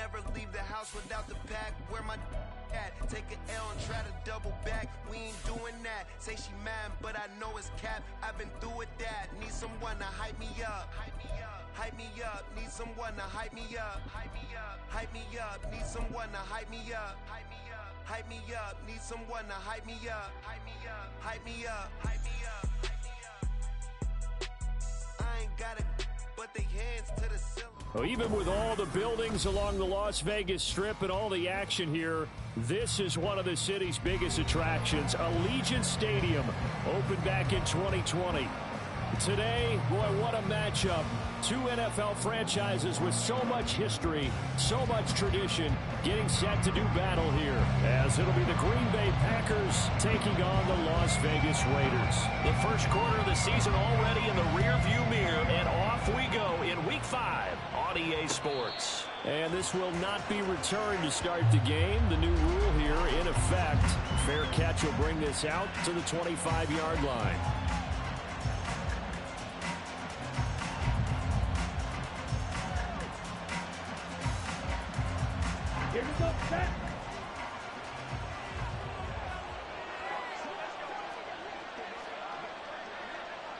never leave the house without the pack. Where my at? Take an L and try to double back. We ain't doing that. Say she mad, but I know it's cap. I've been through with that. Need someone to hype me up. Hype me up. Hype me up. Need someone to hype me up. Hype me up. Hype me up. Need someone to hype me up. Hype me up. Hype me up. Need someone to hype me up. Hype me up. Hype me up. Hype me up. I ain't got it, but they hands to the ceiling. Well, even with all the buildings along the Las Vegas Strip and all the action here, this is one of the city's biggest attractions. Allegiant Stadium opened back in 2020. Today, boy, what a matchup. Two NFL franchises with so much history, so much tradition, getting set to do battle here, as it'll be the Green Bay Packers taking on the Las Vegas Raiders. The first quarter of the season already in the rearview mirror, and off we go in Week 5 on EA Sports. And this will not be returned to start the game. The new rule here in effect. Fair catch will bring this out to the 25-yard line. Here we go, set.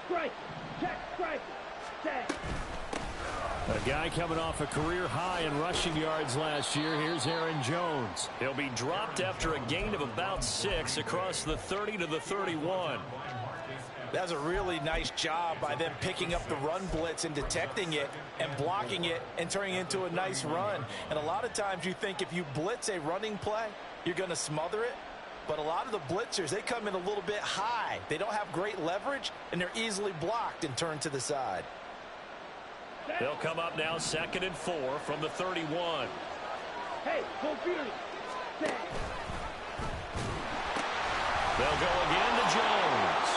Strike, check, strike, set. A guy coming off a career high in rushing yards last year. Here's Aaron Jones. He'll be dropped after a gain of about 6 across the 30 to the 31. That was a really nice job by them picking up the run blitz and detecting it and blocking it and turning it into a nice run. And a lot of times you think if you blitz a running play, you're going to smother it. But a lot of the blitzers, they come in a little bit high. They don't have great leverage, and they're easily blocked and turned to the side. They'll come up now 2nd and 4 from the 31. Hey, go beauty. Set. They'll go again to Jones.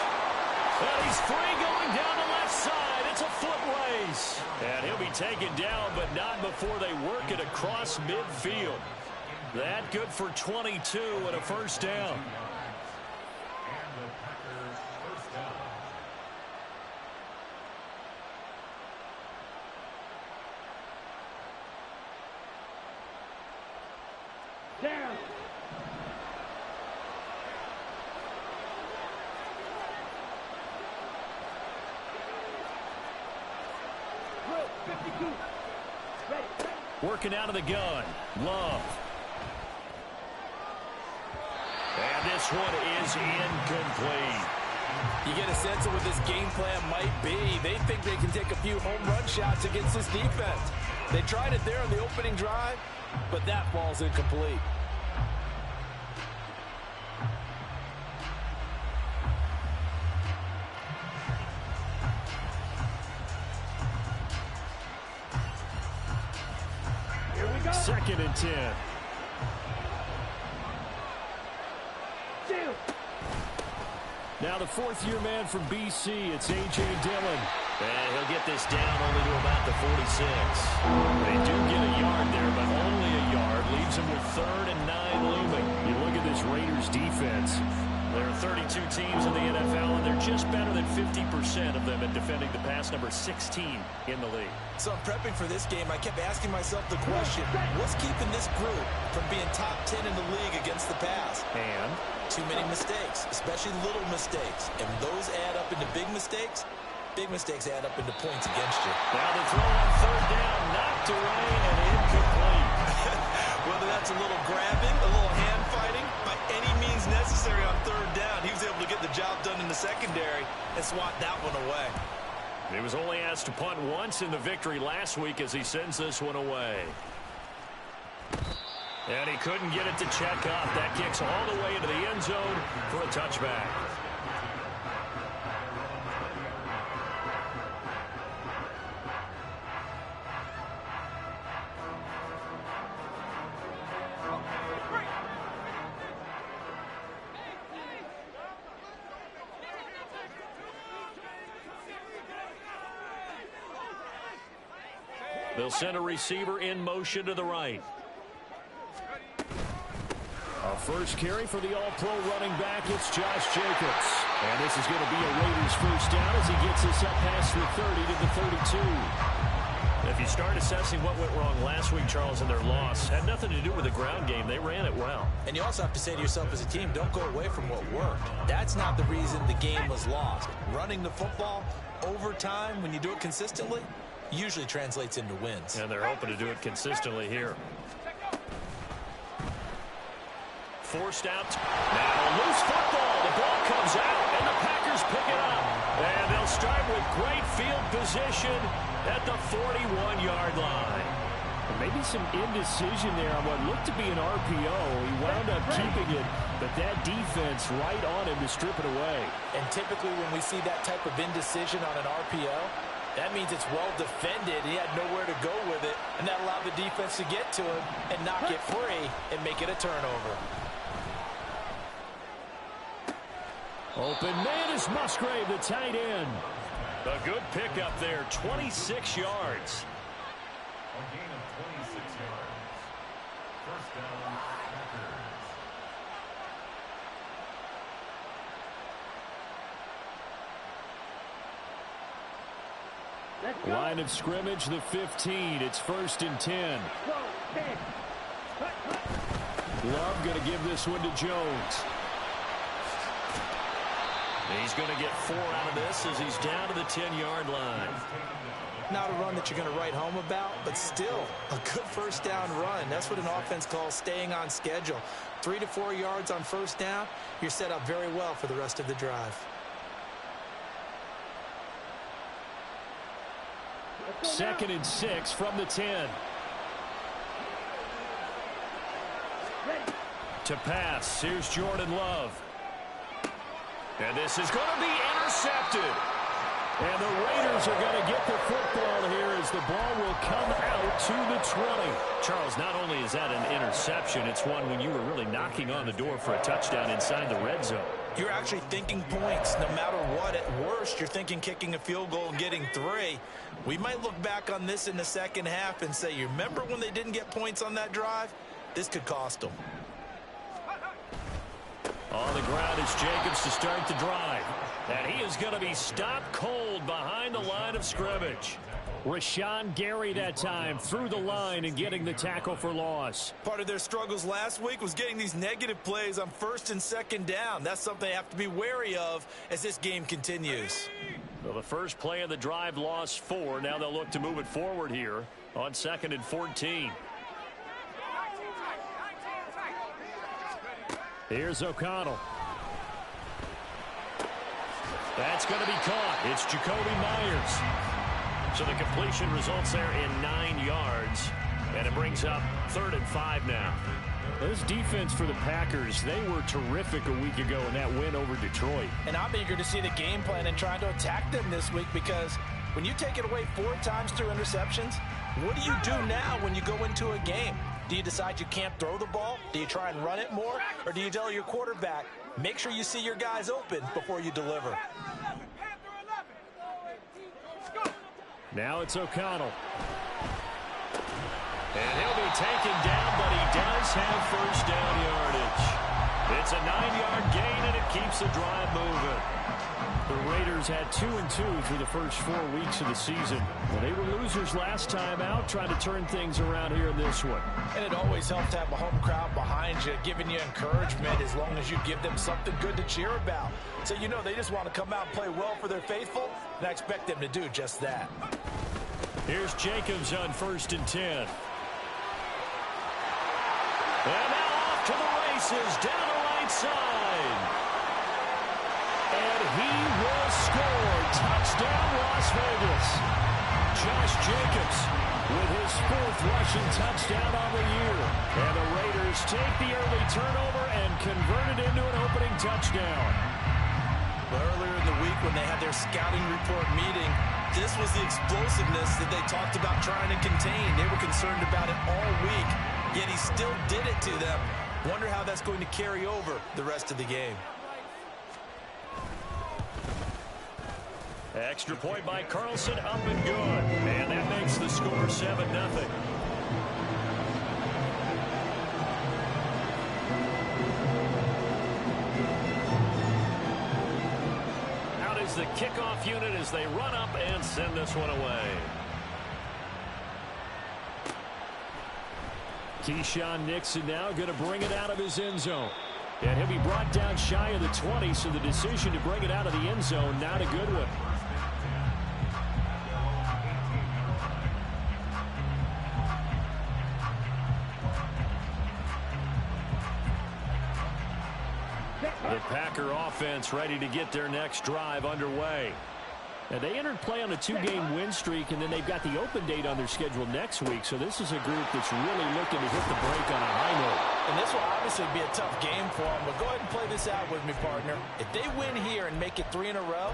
And he's free going down the left side. It's a foot race. And he'll be taken down, but not before they work it across midfield. That good for 22 and a first down. Down. Working out of the gun. Love. And this one is incomplete. You get a sense of what this game plan might be. They think they can take a few home run shots against this defense. They tried it there on the opening drive, but that ball's incomplete. Here we go. 2nd and 10. Now the fourth-year man from BC, it's A.J. Dillon. And he'll get this down only to about the 46. They do get a yard there, but only a yard. Leaves them with 3rd and 9 looming. You look at this Raiders defense. There are 32 teams in the NFL, and they're just better than 50% of them at defending the pass, number 16 in the league. So I'm prepping for this game. I kept asking myself the question, what's keeping this group from being top 10 in the league against the pass? And too many mistakes, especially little mistakes. And those add up into big mistakes. Big mistakes add up into points against you. Now the throw on 3rd down, knocked away and incomplete. Whether that's a little grabbing, a little hand fighting, by any means necessary on 3rd down, he was able to get the job done in the secondary and swat that one away. He was only asked to punt once in the victory last week as he sends this one away. And he couldn't get it to check up. That kicks all the way into the end zone for a touchback. They'll send a receiver in motion to the right. our first carry for the all-pro running back, it's Josh Jacobs. And this is going to be a Raiders first down as he gets us up past the 30 to the 32. If you start assessing what went wrong last week, Charles, in their loss, had nothing to do with the ground game. They ran it well. And you also have to say to yourself as a team, don't go away from what worked. That's not the reason the game was lost. Running the football over time, when you do it consistently, usually translates into wins. And they're hoping to do it consistently here. Forced out. Now loose football. The ball comes out, and the Packers pick it up. And they'll start with great field position at the 41-yard line. And maybe some indecision there on what looked to be an RPO. He wound up keeping it, but that defense right on him to strip it away. And typically when we see that type of indecision on an RPO, that means it's well defended. He had nowhere to go with it, and that allowed the defense to get to him and knock it free and make it a turnover. Open man is Musgrave, the tight end. A good pickup there, 26 yards. A gain of 26 yards. First down, Let's go. Line of scrimmage, the 15. It's 1st and 10. Go, 10. Love going to give this one to Jones. He's going to get 4 out of this as he's down to the 10-yard line. Not a run that you're going to write home about, but still a good first down run. That's what an offense calls staying on schedule. 3 to 4 yards on first down, you're set up very well for the rest of the drive. 2nd and 6 from the 10. To pass, here's Jordan Love. And this is going to be intercepted. And the Raiders are going to get the football here as the ball will come out to the 20. Charles, not only is that an interception, it's one when you were really knocking on the door for a touchdown inside the red zone. You're actually thinking points no matter what. At worst, you're thinking kicking a field goal and getting 3. We might look back on this in the second half and say, you remember when they didn't get points on that drive? This could cost them. On the ground is Jacobs to start the drive. And he is going to be stopped cold behind the line of scrimmage. Rashawn Gary that time through the line and getting the tackle for loss. Part of their struggles last week was getting these negative plays on 1st and 2nd down. That's something they have to be wary of as this game continues. Well, the first play of the drive lost 4. Now they'll look to move it forward here on 2nd and 14. Here's O'Connell. That's going to be caught. It's Jacoby Myers. So the completion results there in 9 yards. And it brings up 3rd and 5 now. This defense for the Packers, they were terrific a week ago in that win over Detroit. And I'm eager to see the game plan and trying to attack them this week, because when you take it away 4 times through interceptions, what do you do now when you go into a game? Do you decide you can't throw the ball? Do you try and run it more? Or do you tell your quarterback, make sure you see your guys open before you deliver? Now it's O'Connell. And he'll be taken down, but he does have first down yardage. It's a 9-yard gain, and it keeps the drive moving. The Raiders had 2-2 through the first 4 weeks of the season. Well, they were losers last time out, trying to turn things around here in this one. And it always helps to have a home crowd behind you, giving you encouragement as long as you give them something good to cheer about. So you know they just want to come out and play well for their faithful, and I expect them to do just that. Here's Jacobs on 1st and 10. And now off to the races, down the right side. And he will score. Touchdown, Las Vegas. Josh Jacobs with his 4th rushing touchdown on the year. And the Raiders take the early turnover and convert it into an opening touchdown. Well, earlier in the week when they had their scouting report meeting, this was the explosiveness that they talked about trying to contain. They were concerned about it all week, yet he still did it to them. Wonder how that's going to carry over the rest of the game. Extra point by Carlson, up and good. And that makes the score 7-0. Out is the kickoff unit as they run up and send this one away. Keyshawn Nixon now going to bring it out of his end zone. And he'll be brought down shy of the 20, so the decision to bring it out of the end zone, not a good one. The Packer offense ready to get their next drive underway. And they entered play on a 2-game win streak, and then they've got the open date on their schedule next week. So this is a group that's really looking to hit the break on a high note. And this will obviously be a tough game for them, but go ahead and play this out with me, partner. If they win here and make it 3 in a row,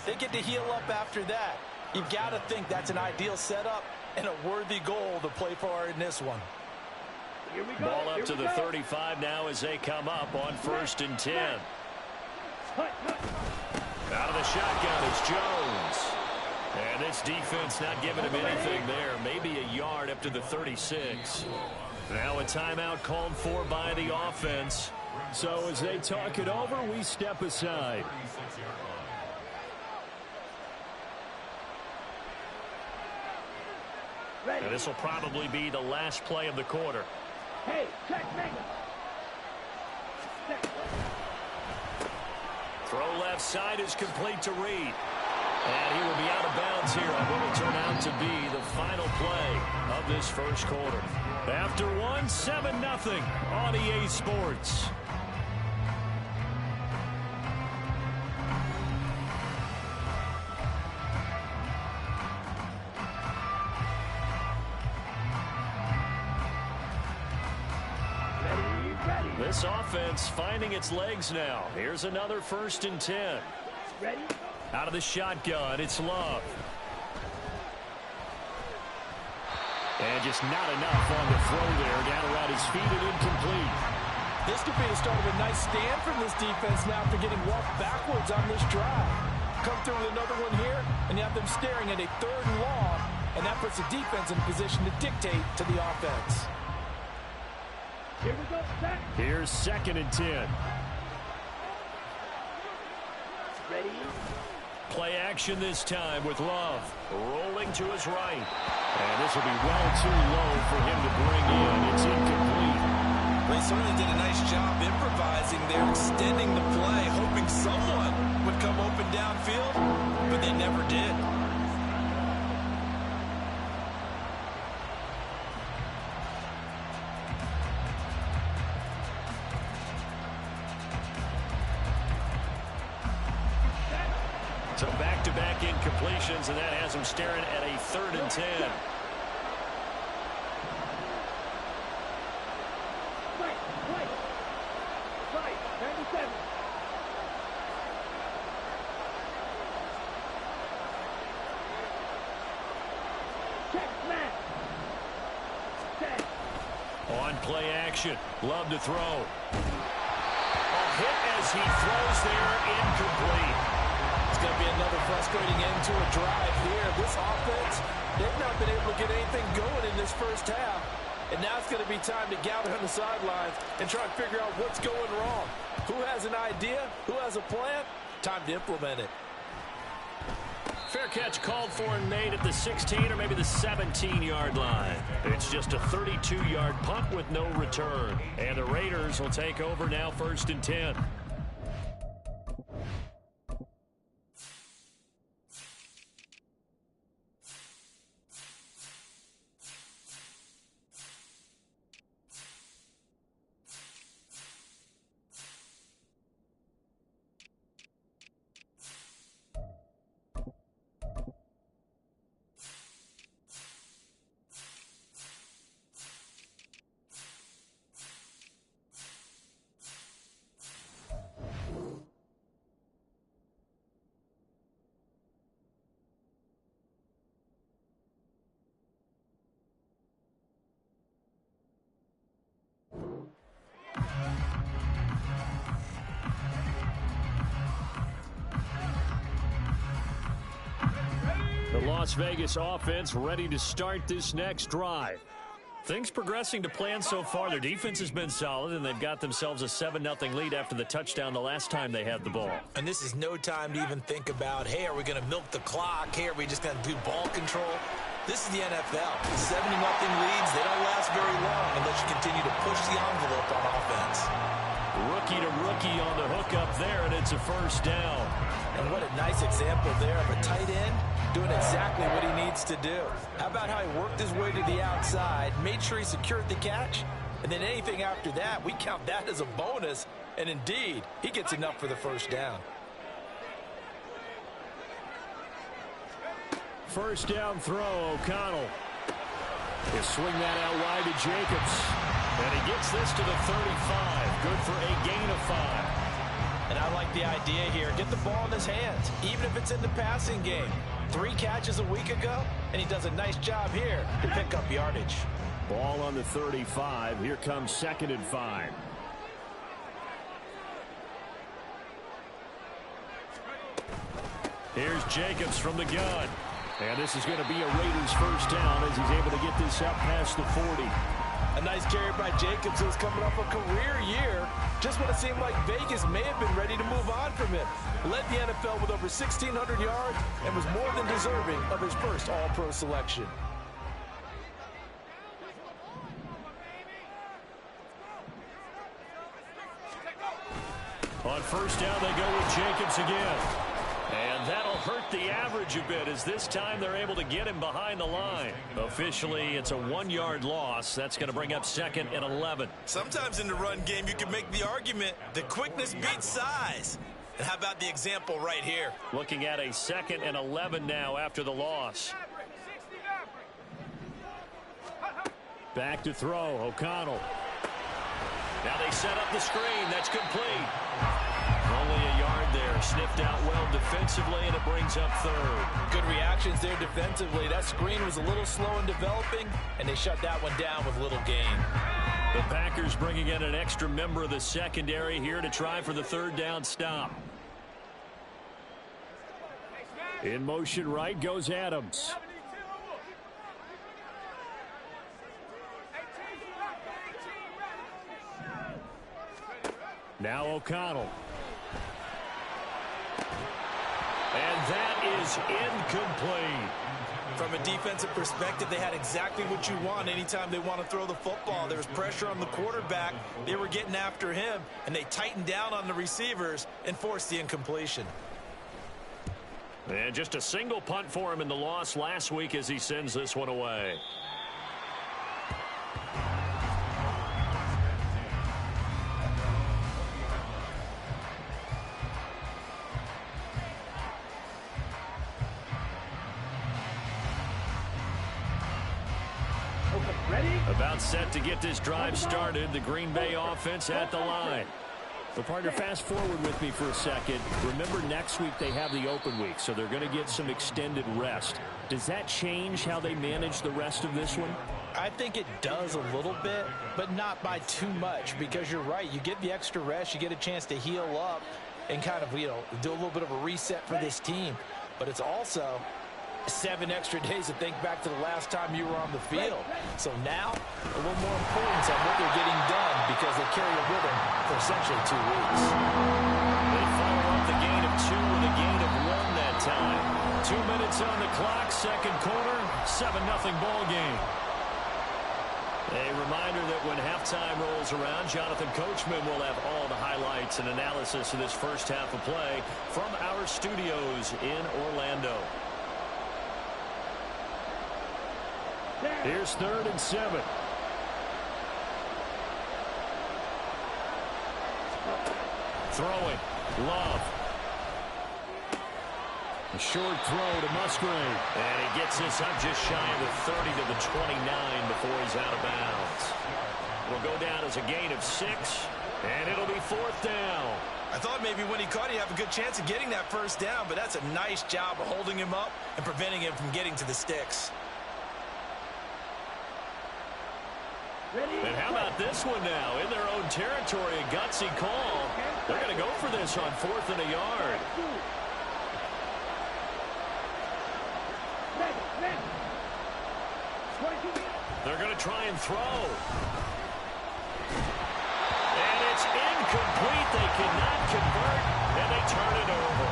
they get to heal up after that. You've got to think that's an ideal setup and a worthy goal to play for in this one. Ball up to the 35 now as they come up on 1st and 10. Out of the shotgun is Jones. And this defense not giving him anything there. Maybe a yard up to the 36. Now a timeout called for by the offense. So as they talk it over, we step aside. And this will probably be the last play of the quarter. Hey, check me. Throw left side is complete to Reed. And he will be out of bounds here on what will turn out to be the final play of this first quarter. After one, 7-0 on EA Sports. This offense finding its legs now. Here's another 1st and 10. Ready? Out of the shotgun, it's Love. And just not enough on the throw there. Down around his feet and incomplete. This could be the start of a nice stand from this defense now after getting walked backwards on this drive. Come through with another one here, and you have them staring at a 3rd and long, and that puts the defense in position to dictate to the offense. Here we go, set. Here's 2nd and 10. Ready? Play action this time with Love. Rolling to his right. And this will be well too low for him to bring in. It's incomplete. They certainly did a nice job improvising there, extending the play, hoping someone would come open downfield, but they never did. So back-to-back incompletions, and that has him staring at a 3rd and 10. Right, 97. Check, smash. Set. On play action, Love to throw. A hit as he throws there, incomplete. It's going to be another frustrating end to a drive here. This offense, they've not been able to get anything going in this first half. And now it's going to be time to gather on the sidelines and try and figure out what's going wrong. Who has an idea? Who has a plan? Time to implement it. Fair catch called for and made at the 16 or maybe the 17-yard line. It's just a 32-yard punt with no return. And the Raiders will take over now 1st and 10. The Las Vegas offense ready to start this next drive. Things progressing to plan so far. Their defense has been solid, and they've got themselves a 7-0 lead after the touchdown the last time they had the ball. And this is no time to even think about, hey, are we going to milk the clock? Hey, are we just going to do ball control? This is the NFL. 70-0 leads, they don't last very long unless you continue to push the envelope on offense. Rookie to rookie on the hook up there, and it's a first down. And what a nice example there of a tight end doing exactly what he needs to do. How about how he worked his way to the outside, made sure he secured the catch, and then anything after that, we count that as a bonus. And indeed, he gets enough for the first down. First down throw, O'Connell. He'll swing that out wide to Jacobs. And he gets this to the 35. Good for a gain of 5. And I like the idea here. Get the ball in his hands, even if it's in the passing game. 3 catches a week ago, and he does a nice job here to pick up yardage. Ball on the 35. Here comes 2nd and 5. Here's Jacobs from the gun. And this is going to be a Raiders first down as he's able to get this up past the 40. A nice carry by Jacobs, who's coming off a career year. Just when it seemed like Vegas may have been ready to move on from him. Led the NFL with over 1,600 yards and was more than deserving of his first All-Pro selection. On first down, they go with Jacobs again. And that'll hurt the average a bit as this time they're able to get him behind the line. Officially, it's a 1-yard loss. That's going to bring up 2nd and 11. Sometimes in the run game, you can make the argument that quickness beats size. And how about the example right here? Looking at a 2nd and 11 now after the loss. Back to throw, O'Connell. Now they set up the screen. That's complete. Only a yard there. Sniffed out well defensively, and it brings up 3rd. Good reactions there defensively. That screen was a little slow in developing, and they shut that one down with little gain. The Packers bringing in an extra member of the secondary here to try for the 3rd down stop. In motion right goes Adams. Now O'Connell. And that is incomplete. From a defensive perspective, they had exactly what you want anytime they want to throw the football. There was pressure on the quarterback. They were getting after him, and they tightened down on the receivers and forced the incompletion. And just a single punt for him in the loss last week as he sends this one away. About set to get this drive started. The Green Bay offense at the line. So, partner, fast forward with me for a second. Remember, next week they have the open week, so they're going to get some extended rest. Does that change how they manage the rest of this one? I think it does a little bit, but not by too much, because you're right. You get the extra rest. You get a chance to heal up and kind of, do a little bit of a reset for this team. But it's also 7 extra days to think back to the last time you were on the field. So now, a little more importance on what they're getting done because they carry it with them for essentially 2 weeks. They follow up the gain of 2 with a gain of 1 that time. 2 minutes on the clock, second quarter, 7-0 ball game. A reminder that when halftime rolls around, Jonathan Coachman will have all the highlights and analysis of this first half of play from our studios in Orlando. Here's 3rd and 7. Throwing. Love. A short throw to Musgrave. And he gets this up just shy of the 30 to the 29 before he's out of bounds. It'll go down as a gain of 6, and it'll be 4th down. I thought maybe when he caught, he'd have a good chance of getting that first down, but that's a nice job of holding him up and preventing him from getting to the sticks. And how about this one now? In their own territory, a gutsy call. They're going to go for this on 4th and a yard. They're going to try and throw. And it's incomplete. They cannot convert, and they turn it over.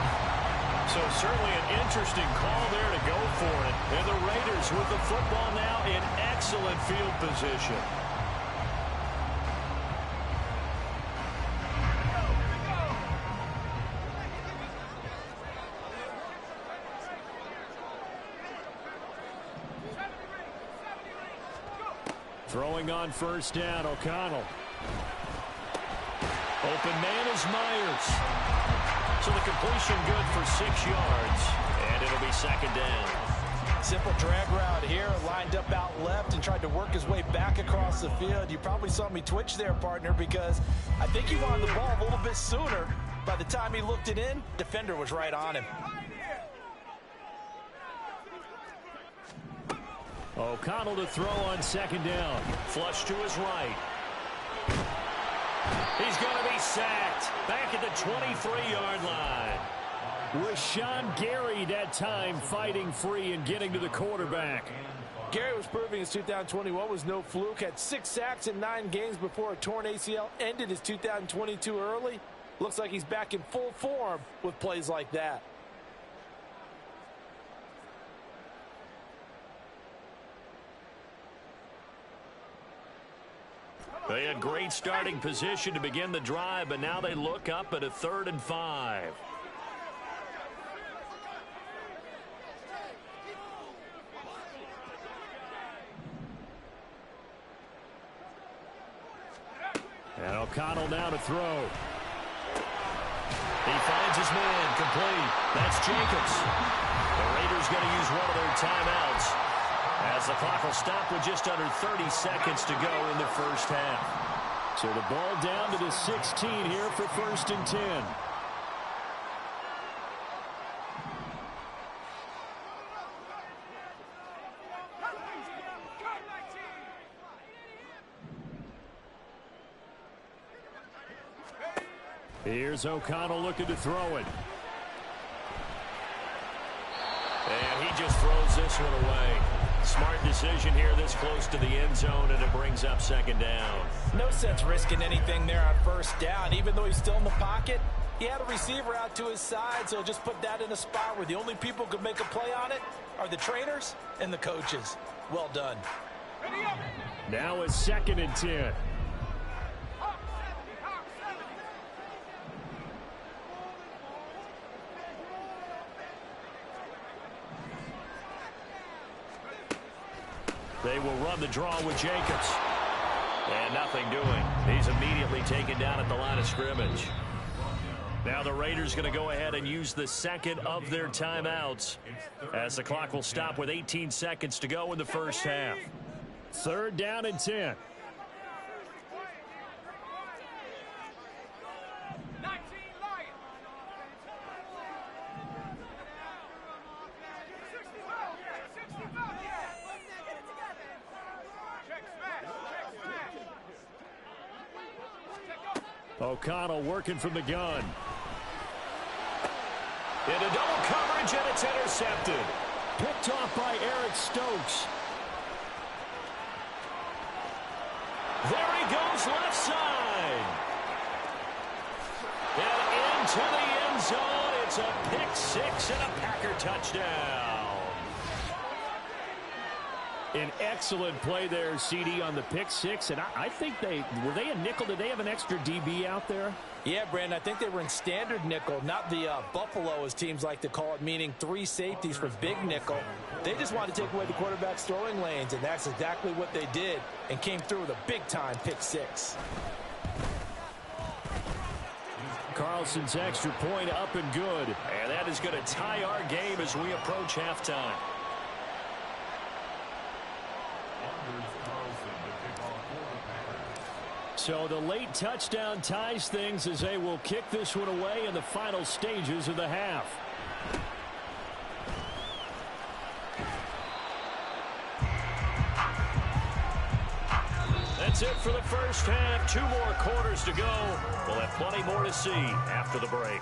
So certainly an interesting call there to go for it. And the Raiders with the football now in excellent field position. Throwing on first down, O'Connell. Open man is Myers. So the completion good for 6 yards. And it'll be second down. Simple drag route here, lined up out left and tried to work his way back across the field. You probably saw me twitch there, partner, because I think he wanted the ball a little bit sooner. By the time he looked it in, defender was right on him. O'Connell to throw on second down. Flush to his right. He's going to be sacked. Back at the 23-yard line. Was Sean Gary that time fighting free and getting to the quarterback. Gary was proving his 2021 was no fluke. Had 6 sacks in 9 games before a torn ACL. Ended his 2022 early. Looks like he's back in full form with plays like that. They had great starting position to begin the drive, but now they look up at a 3rd and 5. And O'Connell now to throw. He finds his man, complete. That's Jacobs. The Raiders going to use one of their timeouts as the clock will stop with just under 30 seconds to go in the first half. So the ball down to the 16 here for 1st and 10. Here's O'Connell looking to throw it. And he just throws this one away. Smart decision here this close to the end zone, and it brings up second down. No sense risking anything there on first down. Even though he's still in the pocket, he had a receiver out to his side, so just put that in a spot where the only people who could make a play on it are the trainers and the coaches. Well done. Now it's 2nd and 10. They will run the draw with Jacobs. And nothing doing. He's immediately taken down at the line of scrimmage. Now the Raiders going to go ahead and use the second of their timeouts as the clock will stop with 18 seconds to go in the first half. 3rd down and 10. O'Connell working from the gun. Into double coverage, and it's intercepted. Picked off by Eric Stokes. There he goes, left side. And into the end zone. It's a pick 6 and a Packer touchdown. An excellent play there, CD, on the pick 6. And I think were they a nickel? Did they have an extra DB out there? Yeah, Brandon, I think they were in standard nickel, not the Buffalo, as teams like to call it, meaning 3 safeties for big nickel. They just wanted to take away the quarterback's throwing lanes, and that's exactly what they did, and came through with a big-time pick 6. Carlson's extra point up and good. And that is going to tie our game as we approach halftime. So the late touchdown ties things as they will kick this one away in the final stages of the half. That's it for the first half. 2 more quarters to go. We'll have plenty more to see after the break.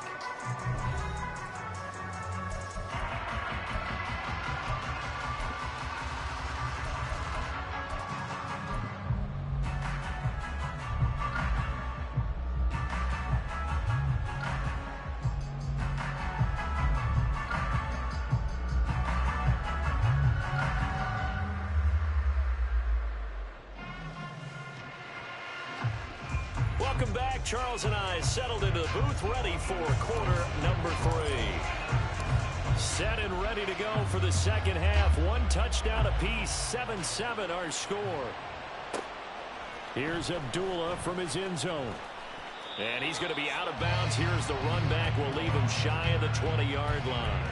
Welcome back. Charles and I settled into the booth, ready for quarter number 3. Set and ready to go for the second half. 1 touchdown apiece, 7-7 our score. Here's Abdullah from his end zone. And he's going to be out of bounds. Here's the run back. Will leave him shy of the 20-yard line.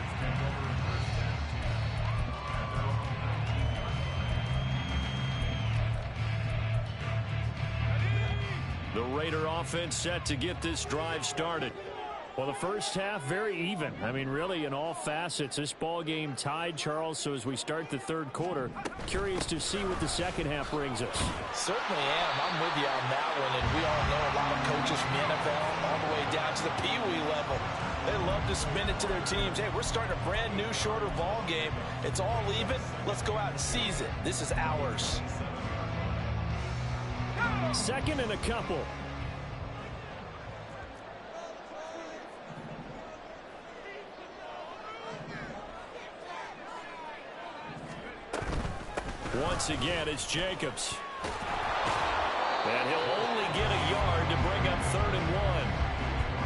The Raider offense set to get this drive started. Well, the first half, very even. I mean, really, in all facets, this ball game tied, Charles. So as we start the third quarter, curious to see what the second half brings us. Certainly am. I'm with you on that one. And we all know a lot of coaches from the NFL all the way down to the Pee-wee level. They love to spin it to their teams. Hey, we're starting a brand new, shorter ball game. It's all even. Let's go out and seize it. This is ours. Second and a couple. Once again, it's Jacobs. And he'll only get a yard to bring up 3rd and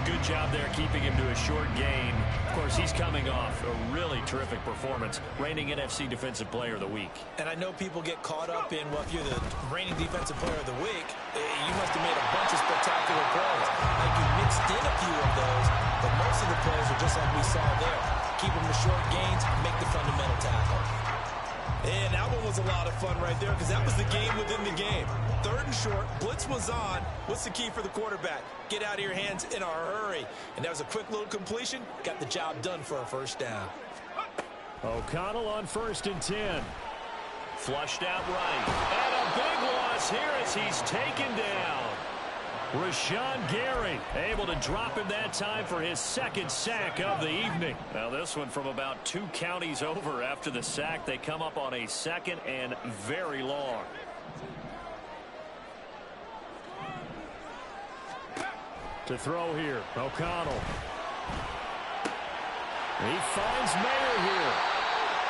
1. Good job there keeping him to a short gain. Of course, he's coming off a really terrific performance, reigning NFC Defensive Player of the Week. And I know people get caught up in, well, if you're the reigning Defensive Player of the Week, you must have made a bunch of spectacular plays. Like you mixed in a few of those, but most of the plays are just like we saw there. Keep them to short gains, make the fundamental tackle. And that one was a lot of fun right there because that was the game within the game. 3rd and short, blitz was on. What's the key for the quarterback? Get out of your hands in a hurry. And that was a quick little completion. Got the job done for a first down. O'Connell on 1st and 10. Flushed out right. And a big loss here as he's taken down. Rashawn Gary able to drop him that time for his 2nd sack of the evening. Now this one from about 2 counties over after the sack. They come up on a 2nd and very long. To throw here, O'Connell. He finds Mayer here.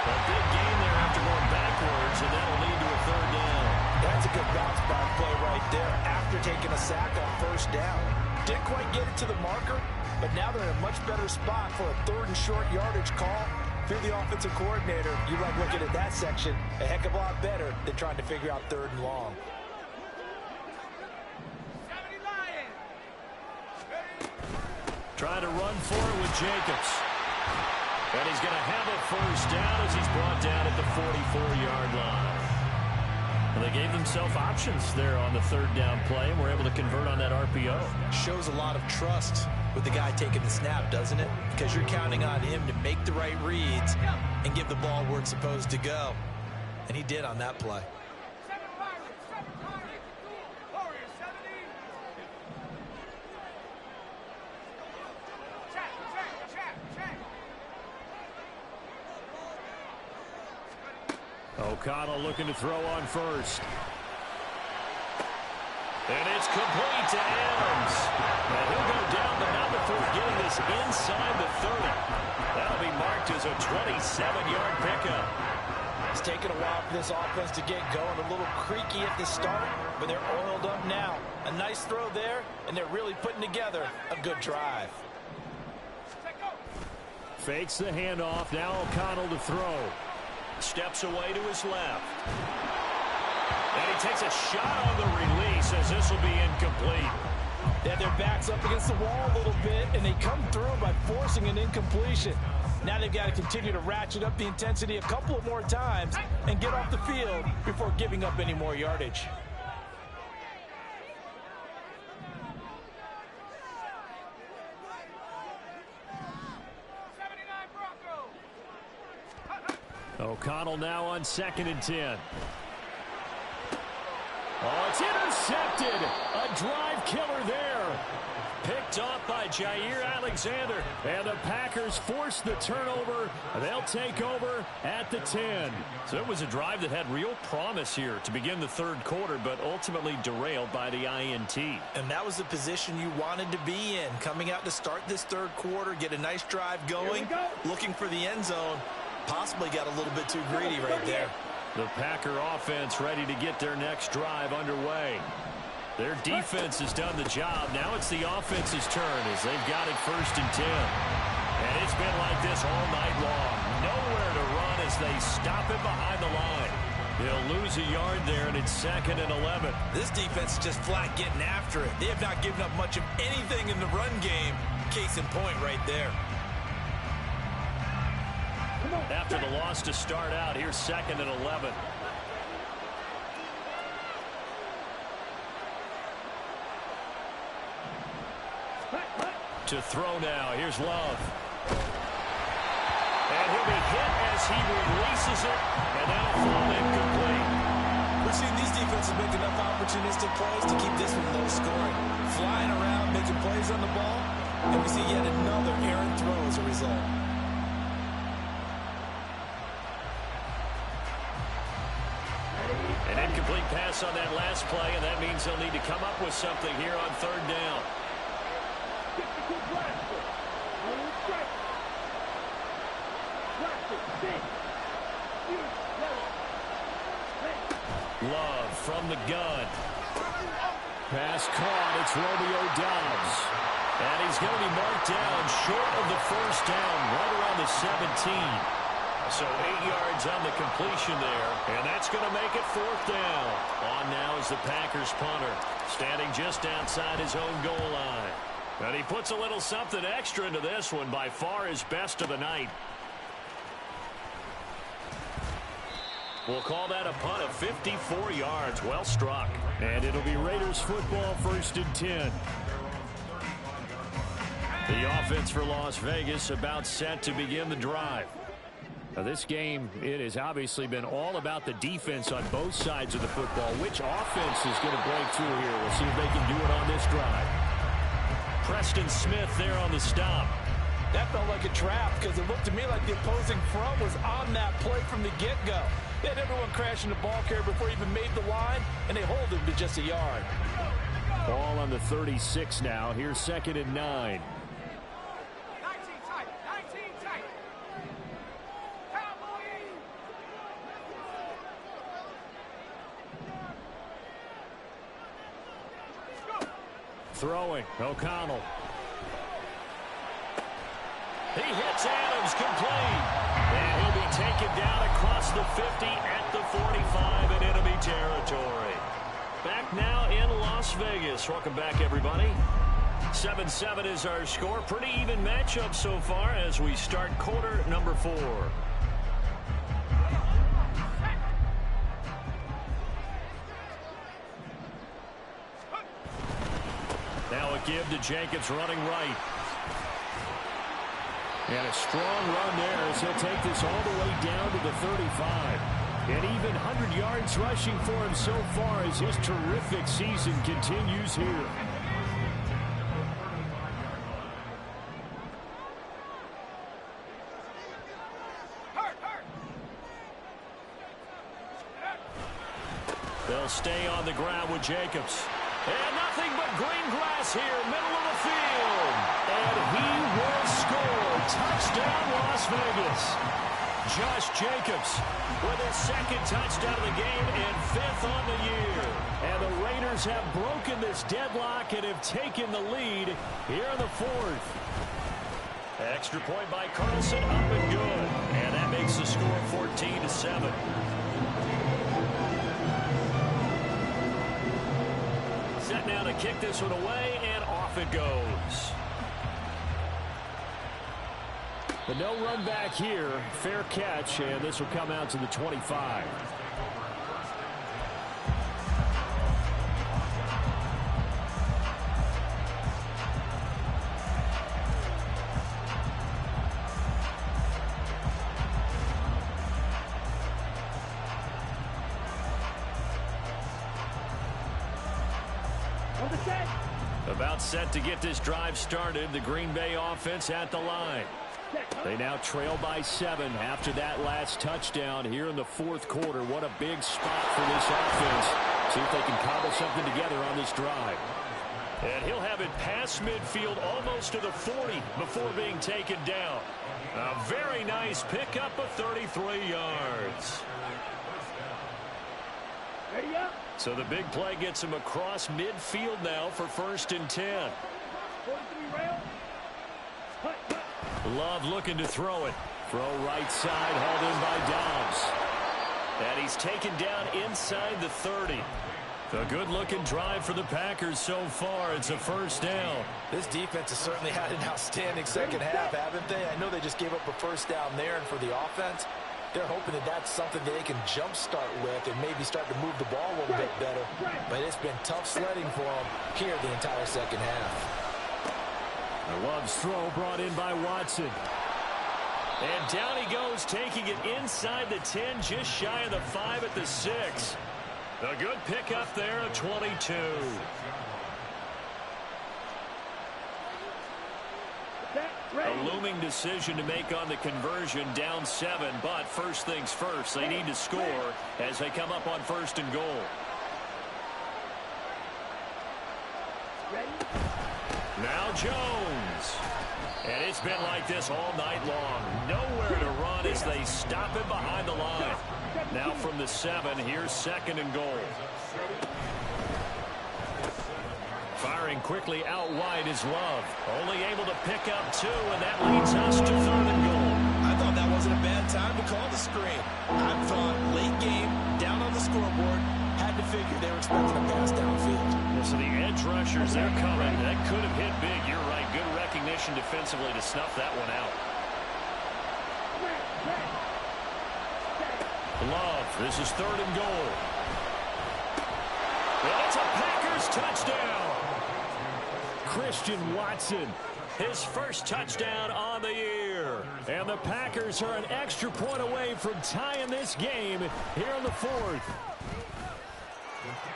A big gain there after going backwards, and that'll lead to a 3rd down. That's a good bounce back play right there after taking a sack on 1st down. Didn't quite get it to the marker, but now they're in a much better spot for a 3rd and short yardage call. If you're the offensive coordinator, you like looking at that section a heck of a lot better than trying to figure out 3rd and long. Trying to run for it with Jacobs. And he's going to have a 1st down as he's brought down at the 44-yard line. Well, they gave themselves options there on the 3rd down play, and were able to convert on that RPO. Shows a lot of trust with the guy taking the snap, doesn't it? Because you're counting on him to make the right reads and give the ball where it's supposed to go. And he did on that play. O'Connell looking to throw on 1st. And it's complete to Adams. And he'll go down, but not before getting this inside the 30. That'll be marked as a 27-yard pickup. It's taken a while for this offense to get going. A little creaky at the start, but they're oiled up now. A nice throw there, and they're really putting together a good drive. Fakes the handoff. Now O'Connell to throw. Steps away to his left. And he takes a shot on the release as this will be incomplete. They have their backs up against the wall a little bit, and they come through by forcing an incompletion. Now they've got to continue to ratchet up the intensity a couple of more times and get off the field before giving up any more yardage. O'Connell now on 2nd and 10. Oh, it's intercepted. A drive killer there. Picked off by Jair Alexander. And the Packers force the turnover. They'll take over at the 10. So it was a drive that had real promise here to begin the 3rd quarter, but ultimately derailed by the INT. And that was the position you wanted to be in. Coming out to start this 3rd quarter, get a nice drive going, looking for the end zone. Possibly got a little bit too greedy right there. The Packer offense ready to get their next drive underway. Their defense has done the job. Now it's the offense's turn as they've got it 1st and 10. And it's been like this all night long. Nowhere to run as they stop it behind the line. He'll lose a yard there, and it's 2nd and 11. This defense is just flat getting after it. They have not given up much of anything in the run game. Case in point right there. After the loss to start out, here's 2nd and 11. To throw now. Here's Love. And he'll be hit as he releases it, and that'll fall incomplete. We're seeing these defenses make enough opportunistic plays to keep this one low scoring. Flying around, making plays on the ball, and we see yet another errant throw as a result. An incomplete pass on that last play, and that means they'll need to come up with something here on 3rd down. Love from the gun. Pass caught. It's Romeo Doubs. And he's going to be marked down short of the 1st down, right around the 17. So 8 yards on the completion there, and that's going to make it 4th down. On now is the Packers punter, standing just outside his own goal line. And he puts a little something extra into this one, by far his best of the night. We'll call that a punt of 54 yards. Well struck. And it'll be Raiders football, 1st and 10. The offense for Las Vegas about set to begin the drive. Now this game, it has obviously been all about the defense on both sides of the football. Which offense is going to break through here? We'll see if they can do it on this drive. Preston Smith there on the stop. That felt like a trap because it looked to me like the opposing front was on that play from the get-go. They had everyone crashing the ball carrier before he even made the line, and they hold him to just a yard. Ball on the 36 now. Here's 2nd and 9. Throwing, O'Connell. He hits Adams complete. And he'll be taken down across the 50 at the 45 in enemy territory. Back now in Las Vegas. Welcome back, everybody. 7-7 is our score. Pretty even matchup so far as we start quarter number 4. Now a give to Jacobs running right. And a strong run there as he'll take this all the way down to the 35. And even 100 yards rushing for him so far as his terrific season continues here. They'll stay on the ground with Jacobs. And nothing but green grass here, middle of the field. And he will score. Touchdown, Las Vegas. Josh Jacobs with his 2nd touchdown of the game and 5th on the year. And the Raiders have broken this deadlock and have taken the lead here in the 4th. Extra point by Carlson, up and good. And that makes the score 14-7. Set now to kick this one away, and off it goes. But no run back here. Fair catch, and this will come out to the 25. About set to get this drive started. The Green Bay offense at the line. They now trail by 7 after that last touchdown here in the 4th quarter. What a big spot for this offense. See if they can cobble something together on this drive. And he'll have it past midfield almost to the 40 before being taken down. A very nice pickup of 33 yards. Ready up. So the big play gets him across midfield now for 1st and 10. 43 rail. Hut, hut. Love looking to throw it. Throw right side, held in by Dobbs. And he's taken down inside the 30. A good-looking drive for the Packers so far. It's a first down. This defense has certainly had an outstanding second half, haven't they? I know they just gave up a first down there, and for the offense, they're hoping that that's something that they can jumpstart with and maybe start to move the ball a little bit better. But it's been tough sledding for them here the entire second half. Love's throw brought in by Watson. And down he goes, taking it inside the 10, just shy of the 5 at the 6. A good pickup there of 22. A looming decision to make on the conversion, down 7, but first things first, they need to score as they come up on 1st and goal. Now Jones. And it's been like this all night long. Nowhere to run as they stop him behind the line. Now from the 7, here's 2nd and goal. Firing quickly out wide is Love. Only able to pick up 2, and that leads us to 3rd and goal. I thought that wasn't a bad time to call the screen. I thought late game, down on the scoreboard, had to figure they were expecting a pass downfield. Yeah, so the edge rushers, they're coming. That could have hit big. You're right. Good recognition defensively to snuff that one out. Love, this is 3rd and goal. Well, it's a Packers touchdown. Christian Watson. His first touchdown on the year. And the Packers are an extra point away from tying this game here in the 4th.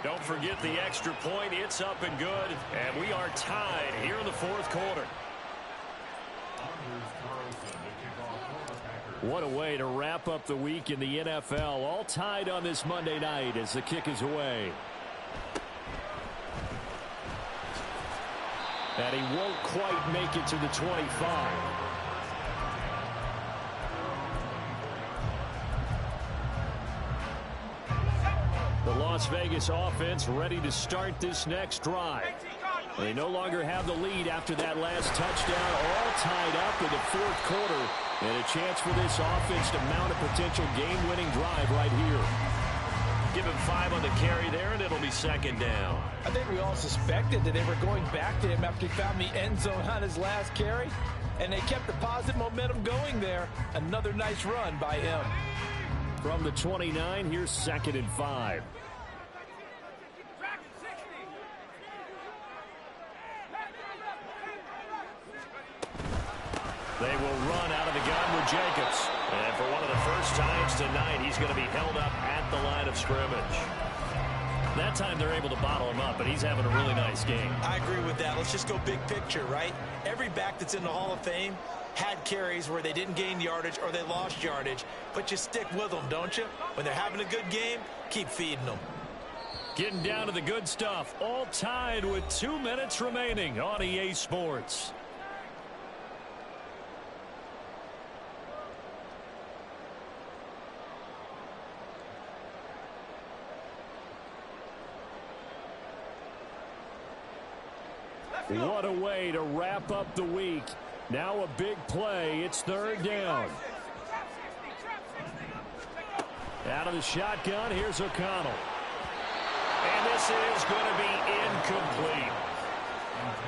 Don't forget the extra point. It's up and good. And we are tied here in the 4th quarter. What a way to wrap up the week in the NFL. All tied on this Monday night as the kick is away. And he won't quite make it to the 25. The Las Vegas offense ready to start this next drive. They no longer have the lead after that last touchdown, all tied up in the 4th quarter. And a chance for this offense to mount a potential game-winning drive right here. Give him 5 on the carry there, and it'll be 2nd down. I think we all suspected that they were going back to him after he found the end zone on his last carry. And they kept the positive momentum going there. Another nice run by him. From the 29, here's 2nd and 5. They will run out of the gun with Jacobs. And for one of the first times tonight, he's going to be held up at the line of scrimmage. That time they're able to bottle him up, but he's having a really nice game. I agree with that. Let's just go big picture, right? Every back that's in the Hall of Fame had carries where they didn't gain yardage or they lost yardage, but you stick with them, don't you? When they're having a good game, keep feeding them. Getting down to the good stuff. All tied with 2 minutes remaining on EA Sports. What a way to wrap up the week. Now a big play. It's 3rd down. Out of the shotgun, here's O'Connell. And this is going to be incomplete.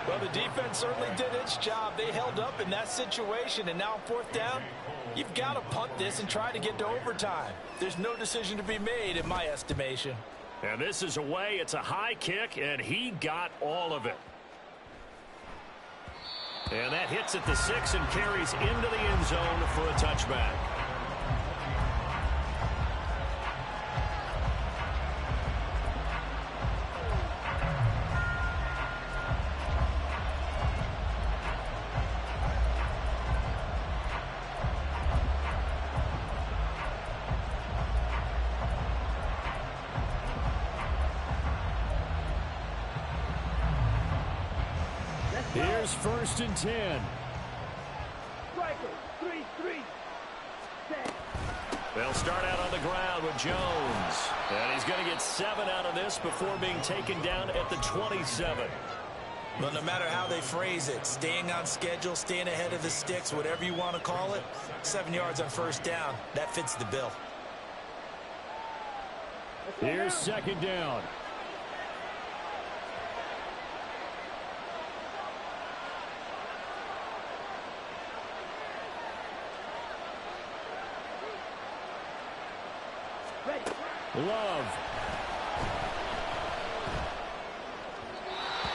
Well, the defense certainly did its job. They held up in that situation, and now 4th down, you've got to punt this and try to get to overtime. There's no decision to be made in my estimation. And this is away. It's a high kick, and he got all of it. And that hits at the 6 and carries into the end zone for a touchback. Here's 1st and 10. Striker, 3-3. Set. They'll start out on the ground with Jones. And he's going to get 7 out of this before being taken down at the 27. Well, no matter how they phrase it, staying on schedule, staying ahead of the sticks, whatever you want to call it, 7 yards on 1st down, that fits the bill. Here's second down. Love.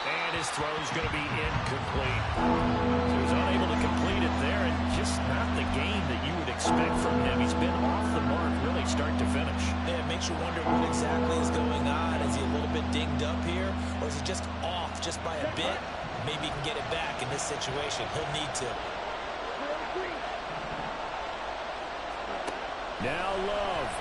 And his throw's going to be incomplete. So he's unable to complete it there, and just not the game that you would expect from him. He's been off the mark really start to finish. Yeah, it makes you wonder what exactly is going on. Is he a little bit dinged up here, or is he just off just by a bit? Maybe he can get it back in this situation. He'll need to. Now Love.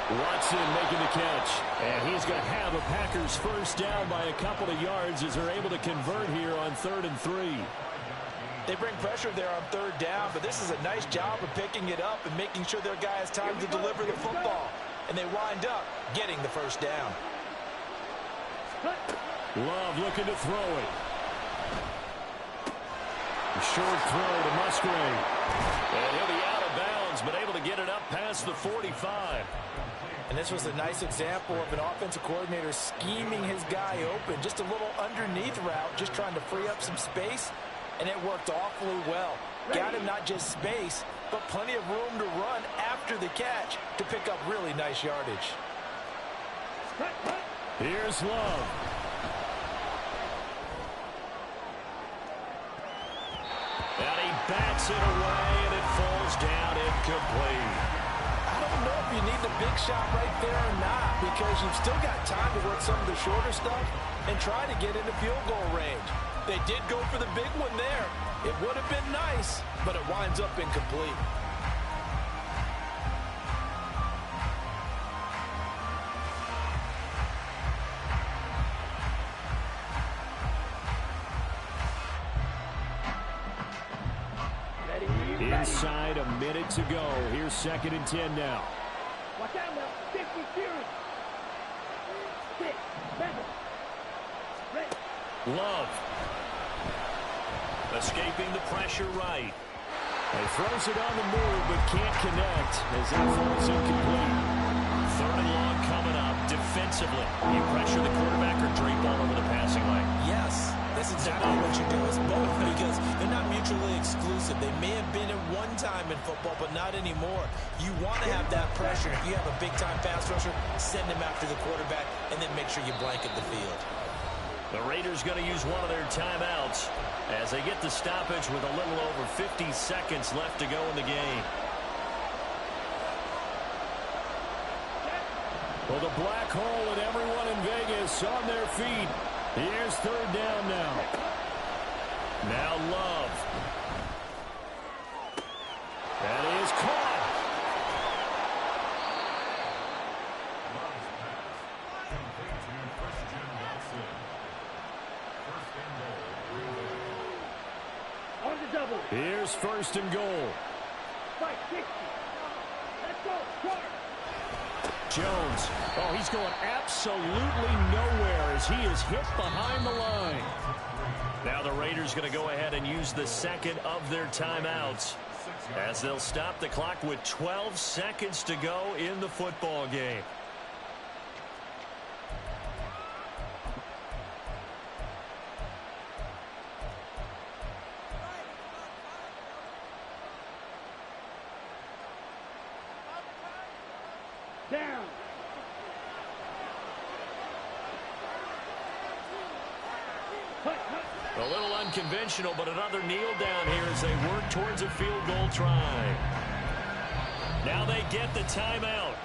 Watson making the catch. And he's going to have a Packers first down by a couple of yards as they're able to convert here on 3rd and 3. They bring pressure there on 3rd down, but this is a nice job of picking it up and making sure their guy has time to deliver the football. And they wind up getting the first down. Love looking to throw it. A short throw to Musgrave. And he'll be out of bounds, but able to get it up past the 45. And this was a nice example of an offensive coordinator scheming his guy open. Just a little underneath route, just trying to free up some space, and it worked awfully well. Got him not just space, but plenty of room to run after the catch to pick up really nice yardage. Here's Love. And he bats it away, and it falls down incomplete. I don't know if you need the big shot right there or not, because you've still got time to work some of the shorter stuff and try to get into field goal range. They did go for the big one there. It would have been nice, but it winds up incomplete. Inside a minute to go. Here's 2nd and 10 now. Watch out now. 50 series. 6, 7. Ready. Love. Escaping the pressure right. He throws it on the move, but can't connect as that falls incomplete. 3rd and long coming up. Defensively, you pressure the quarterback or drape all over the passing lane. Yes, that's exactly what you do. It's both, because they're not mutually exclusive. They may have been at one time in football, but not anymore. You want to have that pressure. If you have a big-time pass rusher, send him after the quarterback, and then make sure you blanket the field. The Raiders going to use one of their timeouts as they get the stoppage with a little over 50 seconds left to go in the game. Well, the black hole and everyone in Vegas on their feet. Here's 3rd down now. Now Love. That is caught. On the double. Here's 1st and goal. 560. Let's go. Charge. Jones. Oh, he's going absolutely nowhere as he is hit behind the line. Now the Raiders going to go ahead and use the 2nd of their timeouts as they'll stop the clock with 12 seconds to go in the football game. Down. A little unconventional, but another kneel down here as they work towards a field goal try. Now they get the timeout.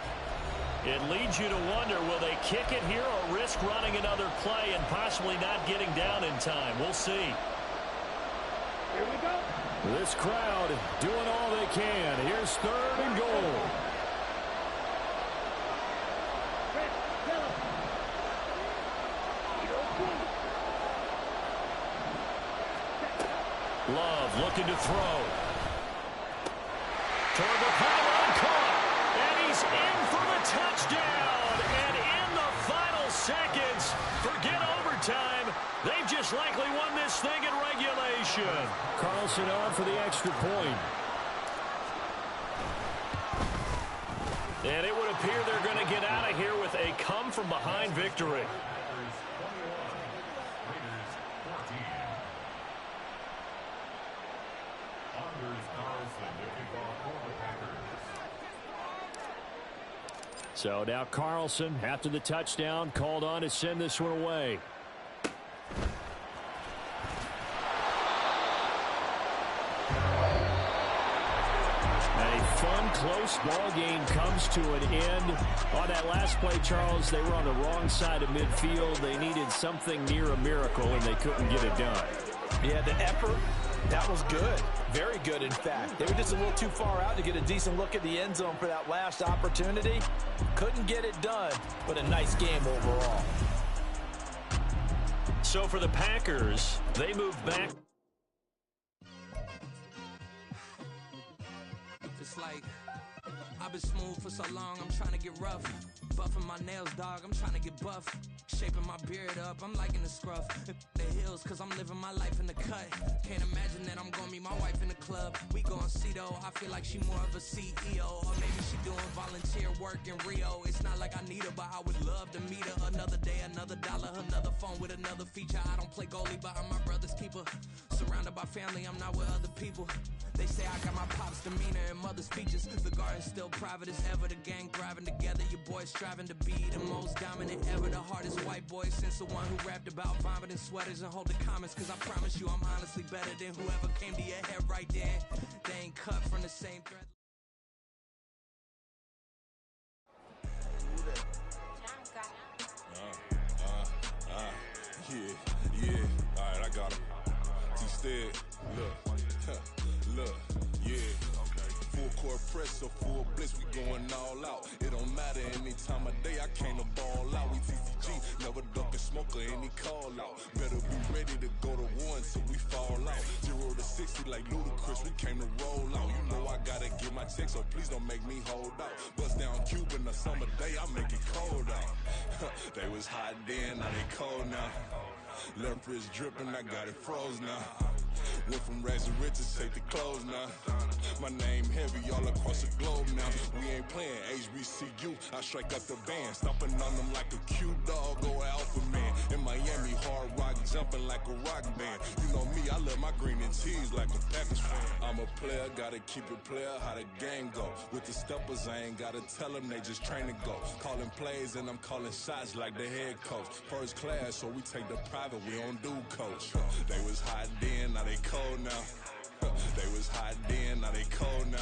It leads you to wonder, will they kick it here or risk running another play and possibly not getting down in time? We'll see. Here we go. This crowd doing all they can. Here's 3rd and goal. Red, yellow. Love looking to throw. Toward the pylon, caught. And he's in for the touchdown. And in the final seconds, forget overtime. They've just likely won this thing in regulation. Carlson on for the extra point. And it would appear they're going to get out of here with a come-from-behind victory. So now Carlson, after the touchdown, called on to send this one away. A fun, close ball game comes to an end. On that last play, Charles, they were on the wrong side of midfield. They needed something near a miracle, and they couldn't get it done. Yeah, the effort, that was good. Very good, in fact. They were just a little too far out to get a decent look at the end zone for that last opportunity. Couldn't get it done, but a nice game overall. So for the Packers, they move back. It's like I've been smooth for so long, I'm trying to get rough. Buffing my nails, dog, I'm trying to get buff. Shaping my beard up, I'm liking the scruff. The hills, cause I'm living my life in the cut. Can't imagine that I'm gonna meet my wife in the club. We gon' see though, I feel like she more of a CEO. Or maybe she doing volunteer work in Rio. It's not like I need her, but I would love to meet her. Another day, another dollar, another phone with another feature. I don't play goalie, but I'm my brother's keeper. Surrounded by family, I'm not with other people. They say I got my pop's demeanor and mother's features. The garden's still private as ever. The gang thriving together. Your boys striving to be the most dominant ever. The hardest white boy since the one who rapped about vomiting sweaters and holding comments. Cause I promise you I'm honestly better than whoever came to your head right then. They ain't cut from the same thread. Yeah. All right, I got him. T-Stead, look, yeah. Full court press, so full blitz, we going all out. It don't matter any time of day, I came to ball out. We TCG, never ducking smoker, any call out. Better be ready to go to war until we fall out. 0 to 60 like Ludacris, we came to roll out. You know I gotta get my check, so please don't make me hold out. Bust down Cuban a summer day, I make it cold out. They was hot then, now they cold now. Left wrist dripping, I got it froze now. Went from rags to riches, take the clothes now. My name heavy all across the globe now. We ain't playing HBCU, I strike up the band. Stomping on them like a cute dog, go alpha man. In Miami, hard rock, jumping like a rock band. You know me, I love my green and cheese like a Packers fan. I'm a player, gotta keep it player, how the game go. With the steppers, I ain't gotta tell them, they just train to go. Calling plays and I'm calling shots like the head coach. First class, so we take the private, we don't do coach. They was hot then, now they cold now. They was hot then, now they cold now.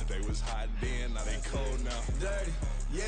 They was hot then, now they cold now. Dirty, yeah,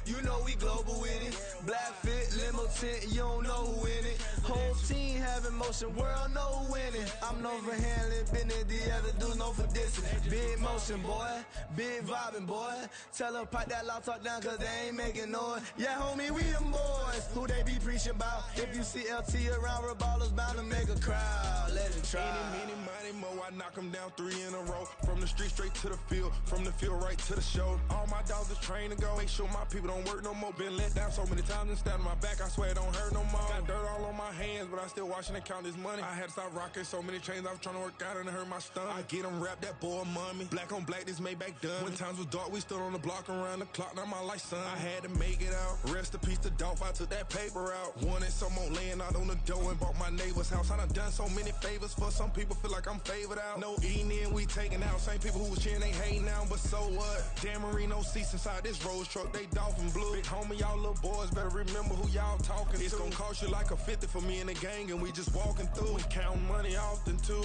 you know we global with it. Black fit, limo tint, you don't know who in it. Whole team having motion, world know who winning. I'm known for handling business, the other dudes known for dissing. Big motion, boy, big vibing, boy. Tell them pipe that loud talk down, cause they ain't making noise. Yeah, homie, we them boys, who they be preaching about. If you see LT around, Reballo's bound to make a crowd. Let it try. Eeny, meeny, mo, I knock them down 3 in a row. From the street straight to the field, from the field right to the show. All my dogs are trained to go. Make sure my people don't work no more. Been let down so many times and stabbed my back. I swear it don't hurt no more. Got dirt all on my hands, but I still watching and count this money. I had to stop rocking so many chains. I was trying to work out and it hurt my stomach. I get them wrapped, that boy mommy. Black on black, this Maybach done. When times was dark, we stood on the block around the clock. Now my life, son. I had to make it out. Rest in peace to Dolph. I took that paper out. Wanted some more laying out on the dough and bought my neighbor's house. I done so many favors for some people. Feel like I'm favored out. No eating in, we taking out. Same people who was cheering, they hating now, but so what? Dan Marino seats inside this Rolls truck, they Dolphin blue. Big homie, y'all little boys better remember who y'all talking to. It's gonna cost you like a 50 for me and the gang, and we just walking through. We counting money often too.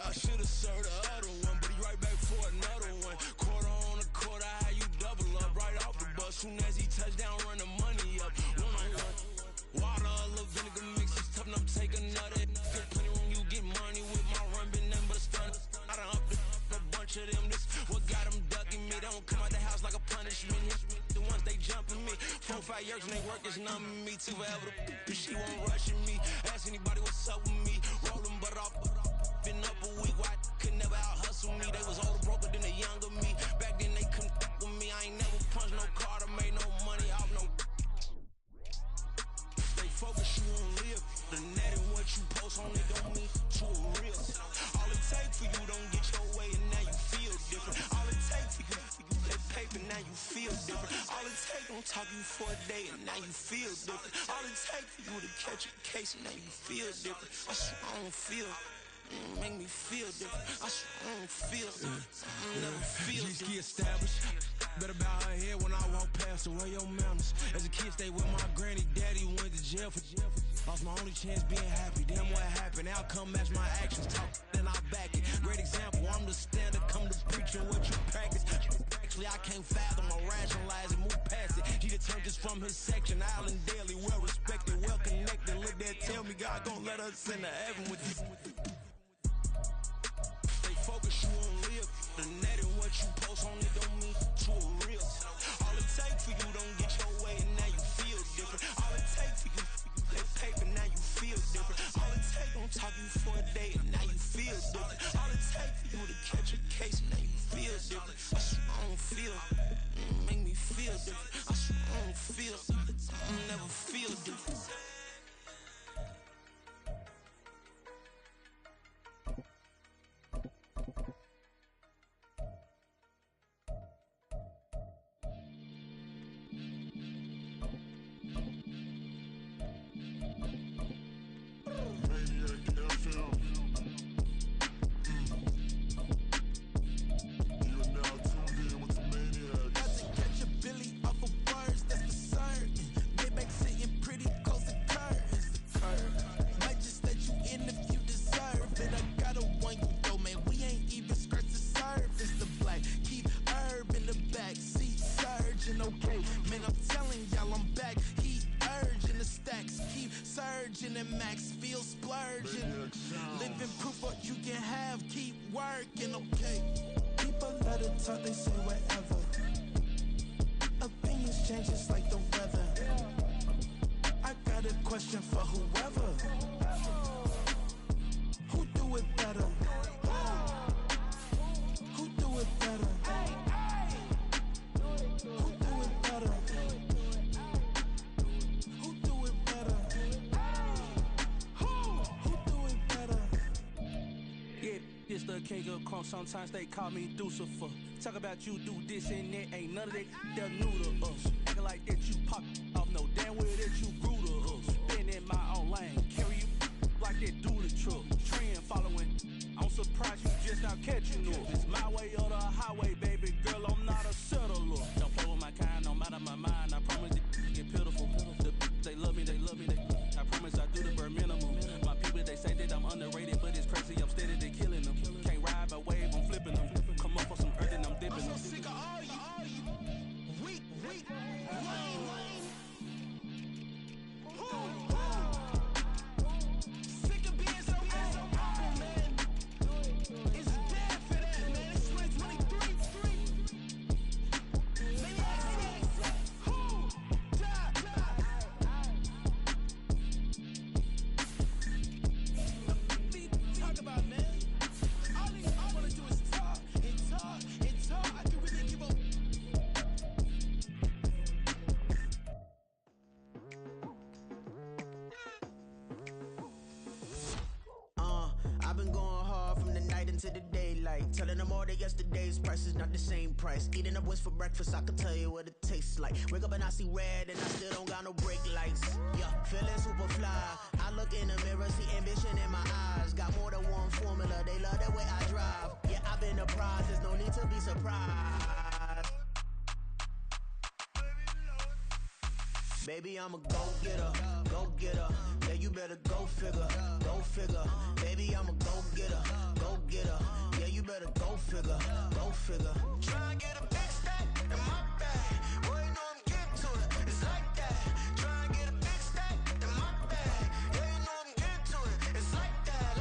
I should've served the other one, but he right back for another one. Quarter on a quarter, how you double up right off the bus. Soon as he touch down, run the money up. One-on-one. Water, a little vinegar mix, it's tough enough, take another. Get plenty room, you get money with my run, been nothing but a stun. I done up a bunch of them, this what got them ducking me. They don't come out the house like a punishment. The ones they jumping me. 4 or 5 years and they work is numbing me. Too forever, she won't rushing me. Ask anybody what's up with me. Roll them butt off. been up a week, why could never out hustle me? They was older, broker than the younger me. Back then they couldn't f with me. I ain't never punched no card or made no money off no. Stay focused, you won't live. The net and what you post on it don't mean to a real. All it takes for you don't get your way and now you feel different. All it takes for you that paper, now you feel different. All it takes don't talk you for a day and now you feel different. All it takes for you to catch a case and now you feel different. I swear I don't feel. Make me feel different. I swear I don't feel. Never feel different. Established. Better bow her head when I walk past her. Where your manners? As a kid, stay with my granny. Daddy went to jail for lost my only chance being happy. Damn, what happened? Outcome match my actions. Talk, then I back it. Great example. I'm the standard. Come to preaching what you practice. Actually, I can't fathom or rationalize it. Move past it. He turned this from his section. Island daily, well respected, well connected. Look there, tell me God gon' let us into heaven with this. Stay focused, you won't live. The net and what you post on it don't mean to a real. All it takes for you don't get your way and now you feel different. All it takes for you that paper, now you feel different. All it takes don't talk you for a day and now you feel different. All it takes for you to catch a case and now you feel different. I swear I don't feel. Make me feel different. I swear I don't feel. I'll never feel different. Sometimes they call me Lucifer. Talk about you do this and that. Ain't none of that they're new to us. Acting like that you pop off. No damn well that you grew to us. Been in my own lane. Carry you like that do the truck. Trend following. I'm surprised you just now catching up. It's my way or the highway, baby girl. I'm not a settler. Don't play with my kind. I'm out of my mind. I promise it get pitiful. They love me. I promise I do the bare minimum. My people, they say that I'm underrated, but it's crazy. I'm steady, they killing them. Can't ride my wave, I'm flipping them. Come up for some earth and I'm dipping them. I'm so sick of all you. Weak, lame. Sick of being so awful, man. It's dead for that, man. It's 2023. Talk about, man. All I wanna do is talk. I can really give up. I've been going hard from the night into the daylight. Telling them all that yesterday's price is not the same price. Eating up what's for breakfast, I can tell you what it tastes like. Wake up and I see red and I still don't got no brake lights. Yeah, feeling super fly. I look in the mirror, see ambition in my eyes. Got more than one formula, they love the way I drive. Yeah, I've been a prize, there's no need to be surprised. Baby, I'm a go-getter. Yeah, you better go figure. Baby, I'm a go-getter. Yeah, you better go figure. Try and get a big stack in my bag. Boy, you know I'm getting to it. It's like that. Try and get a big stack in my bag. Yeah, you know I'm getting to it. It's like that.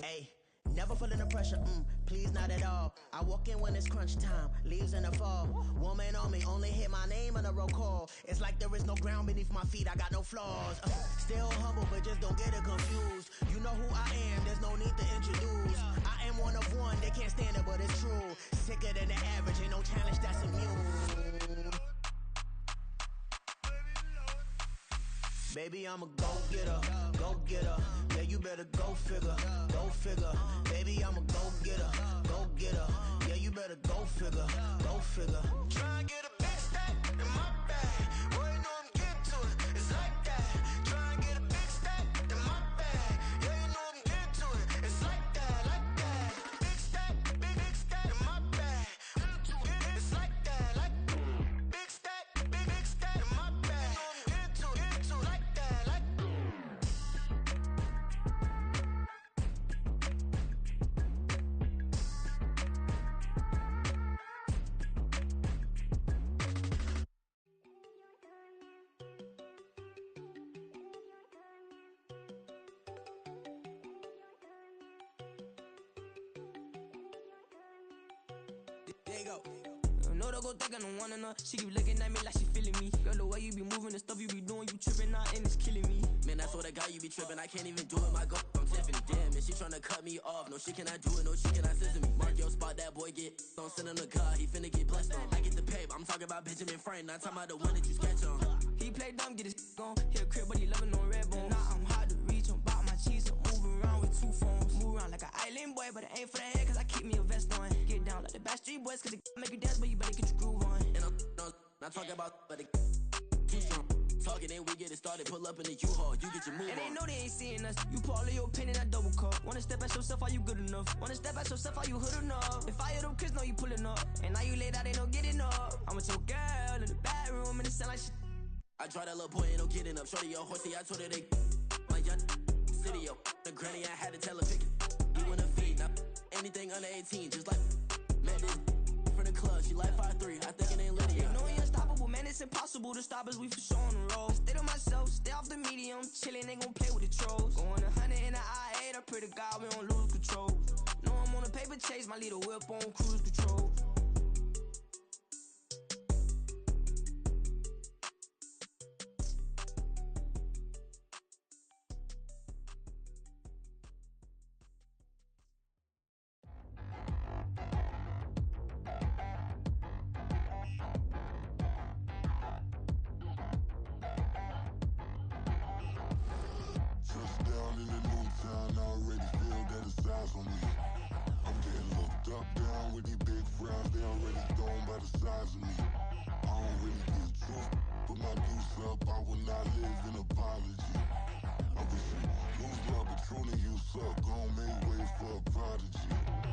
Hey, never never feeling the pressure, please not at all. I walk in when it's crunch time, leaves in the fall. Woman on me, only hit my name on a roll call. It's like there is no ground beneath my feet, I got no flaws. Still humble, but just don't get it confused. You know who I am, there's no need to introduce. I am one of one, they can't stand it, but it's true. Sicker than the average, ain't no challenge that's immune. Baby, I'm a go-getter, go-getter. Yeah, you better go figure, go figure. Baby, I'm a go-getter, go-getter. Yeah, you better go figure, go figure. Try and get a big stack in my bag. Boy, you know I'm getting to it, it's like that. Try and get a big stack in my bag. Yeah, you know I'm getting to it, it's like that, like that. Big stack in my bag. It's like that, like big stack in my bag. You know I'm getting to it, like that, like. There you go. No, don't go thinking I don't wanna know. She keep looking at me like she feeling me. Girl, the way you be moving, the stuff you be doing, you tripping out and it's killing me. Man, that's what I got, you be tripping. I can't even do it, my go. I'm Tiffany. Damn, man, she tryna cut me off. No, she cannot do it, no, she cannot scissor me. Mark your spot, that boy get. Don't send him the car, he finna get blessed on. I get the pay, but I'm talking about Benjamin Franklin. Not talking about the one that you sketch on. He play dumb, get his gone. Hit a crib, but he loving on red bone. Nah, I'm hard to reach, I'm bout my cheese. I'm moving around with two phones. Move around like an island boy, but it ain't for the head, cause I keep me a vest on. Get down like the Backstreet Boys, cause it make you dance, but you better get your groove on. And I'm not talking about, but it too strong. Talking, then we get it started. Pull up in the U-Haul, you get your move And they on. know they ain't seeing us. You pull all of your pen in that double cup. Wanna step at yourself, are you good enough? Wanna step at yourself, are you hood enough? If I hear them kids, know you pulling up. And now you laid out, they don't get enough. I'm with your girl in the bedroom, and it sound like shit. I tried that little boy, ain't no getting up. Shorty, yo, horsey, I told her they my young city, yo. The granny, I had to tell her pick it. You wanna feed, now anything under 18, just like Madden. From the club, she like 5'3", I think it ain't Lydia. You know we unstoppable, man, it's impossible to stop us, we for sure on the road. Stay to myself, stay off the medium, chillin', ain't gon' play with the trolls. Going 100 in the I-8, I pray to God we don't lose control. Know I'm on a paper chase, my little whip on cruise control. Touchdown in the new town, I already feel that it's eyes on me. I'm getting looked up, down with these big frowns, they already gone by the size of me. I don't really get truth, put my deuce up, I will not live in apology. I wish you lose love, but truly you suck, gon' make way for a prodigy.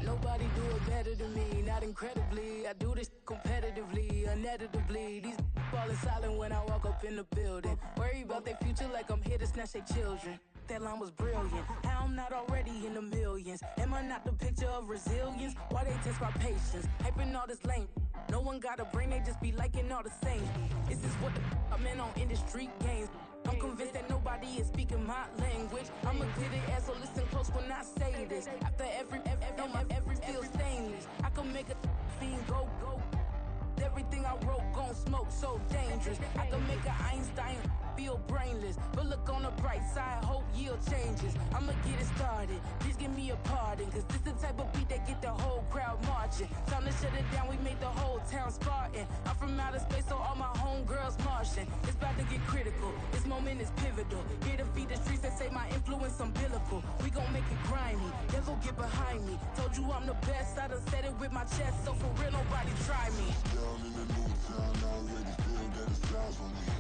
Nobody do it better than me, not incredibly. I do this competitively, uneditably. These falling silent when I walk up in the building. Worry about their future like I'm here to snatch their children. That line was brilliant. How I'm not already in the millions? Am I not the picture of resilience? Why they test my patience? Hyping all this lame. No one got a brain, they just be liking all the same. This is what the I'm in on industry games. I'm convinced that nobody is speaking my language. I'ma clear the air, so listen close when I say this. After every feel stainless. I can make a fiend go. Everything I wrote gon' smoke, so dangerous. I can make an Einstein feel brainless, but look on the bright side, hope yield changes. I'ma get it started, please give me a pardon, cause this the type of beat that get the whole crowd marching. Time to shut it down, we made the whole town Spartan. I'm from outer space, so all my homegirls Martian. It's about to get critical, this moment is pivotal. Here to feed the streets that say my influence umbilical. We gon' make it grimy, never get behind me. Told you I'm the best, I done said it with my chest, so for real nobody try me. Down in the new town, I already feel that it's eyes on me.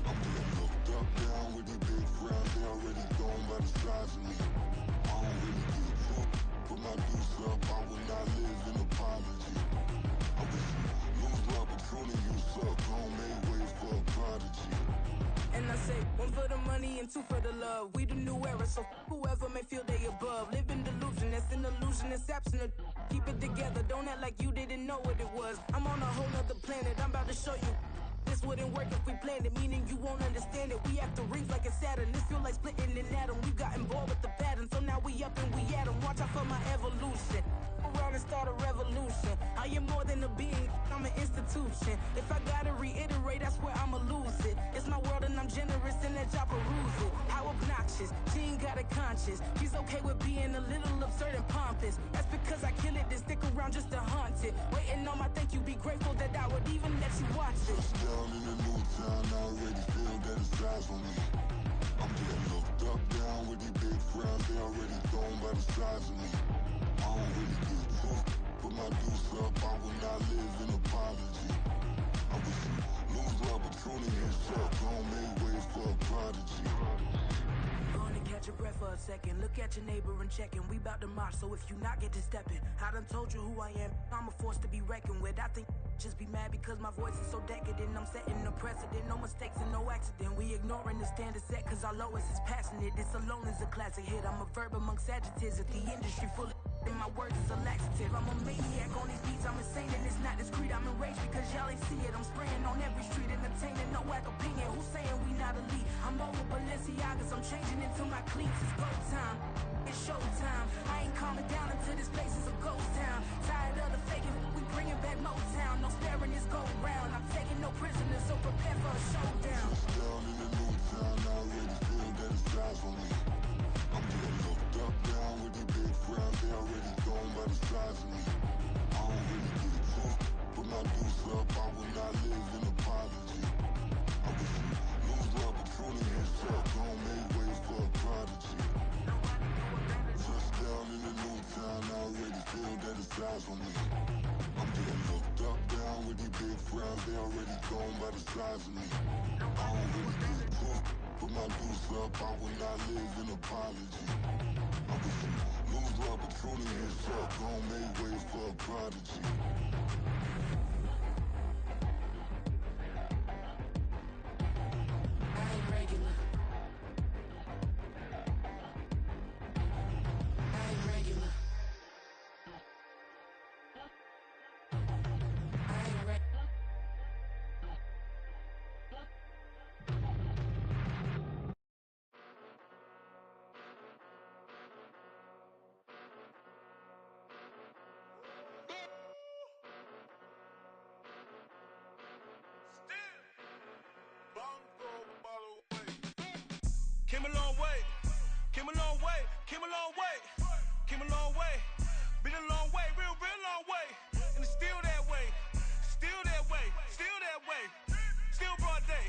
I'm getting looked up, down with these big frowns, they already gone by the size of me. I don't really get truth, put my deuce up, I will not live in apology. I wish you lose love, but truly you suck, gon' make way for a prodigy. And I say, one for the money and two for the love. We the new era, so whoever may feel they above. Live in delusion, that's an illusion, it's absent. Keep it together, don't act like you didn't know what it was. I'm on a whole nother planet, I'm about to show you. This wouldn't work if we planned it, meaning you won't understand it. We after rings like a Saturn. This feel like splitting an atom. We got involved with the pattern, so now we up and we at 'em. Watch out for my evolution. Around and start a revolution. I am more than a being, I'm an institution. If I gotta reiterate, that's where I'ma lose it. It's my world and I'm generous and that y'all peruse it. How obnoxious, she ain't got a conscience. She's okay with being a little absurd and pompous. That's because I kill it, then stick around just to haunt it. Waiting on my thank you, be grateful that I would even let you watch it. Down in the new town, I already feel that it's eyes on me. I'm getting looked up, down with these big frowns, they already thrown by the size of me. I don't really give a fuck, put my deuce up, I will not live in apology. I wish you lose the opportunity and shut, don't make way for a prodigy. Gonna catch your breath for a second. Look at your neighbor and check in. We bout to march, so if you not get to stepping, I done told you who I am. I'm a force to be reckoned with. I think just be mad because my voice is so decadent. I'm setting a precedent, no mistakes and no accident. We ignoring the standard set cause our lowest is passionate. This alone is a classic hit. I'm a verb amongst adjectives. If the industry full of and my words is a laxative. I'm a maniac on these beats, I'm insane and it's not discreet. I'm enraged because y'all ain't see it. I'm spraying on every street, entertaining, no whack opinion. Who's saying we not elite? I'm over Balenciagas, I'm changing into my cleats. It's go time, it's showtime. I ain't calming down until this place is a ghost town. Tired of the faking, we bringing back Motown. No sparing this go round. I'm taking no prisoners, so prepare for a showdown. Down in the new town, I already feel that it's eyes on me. I'm getting looked up, down with these big frowns, they already thrown by the size of me. I don't really give a fuck, put my deuce up, I will not live in apology. I wish you lose the opportunity and shut, don't make way for a prodigy. Just down in the new town, I already feel that it's eyes on me. I'm getting looked up, down with these big frowns, they already thrown by the size of me. I don't really give a fuck, put my deuce up, I will not live in apology. I wish you lose the opportunity and shut, don't make way for a prodigy. I ain't regular. I ain't regular. I ain't regular. Came a long way, came a long way, came a long way, came a long way, been a long way, real long way, and it's still that way, still that way, still that way, still broad day,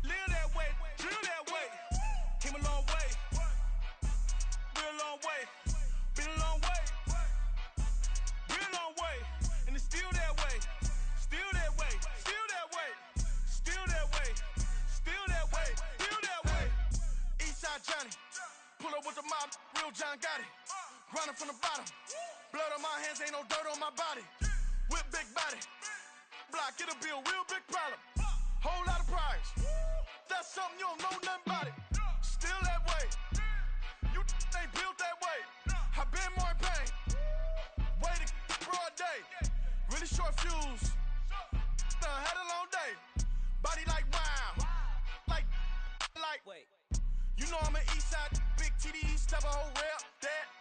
live that way, drill that way, came a long way, real long way, been a long way, real long way, and it's still that way, still that way, still that way, still that way, still that way, still that way. Eastside Johnny, pull up with the mob, real John Gotti. Grinding from the bottom, blood on my hands, ain't no dirt on my body. Whip big body, block, it'll be a real big problem. Whole lot of priors, that's something you don't know nothing about it. Still that way, you ain't built that way. I been more in pain, way to broad day. Really short fuse, had a long day. Body like wow, like. Wait. You know I'm an Eastside, big TDE, step a whole rep, that.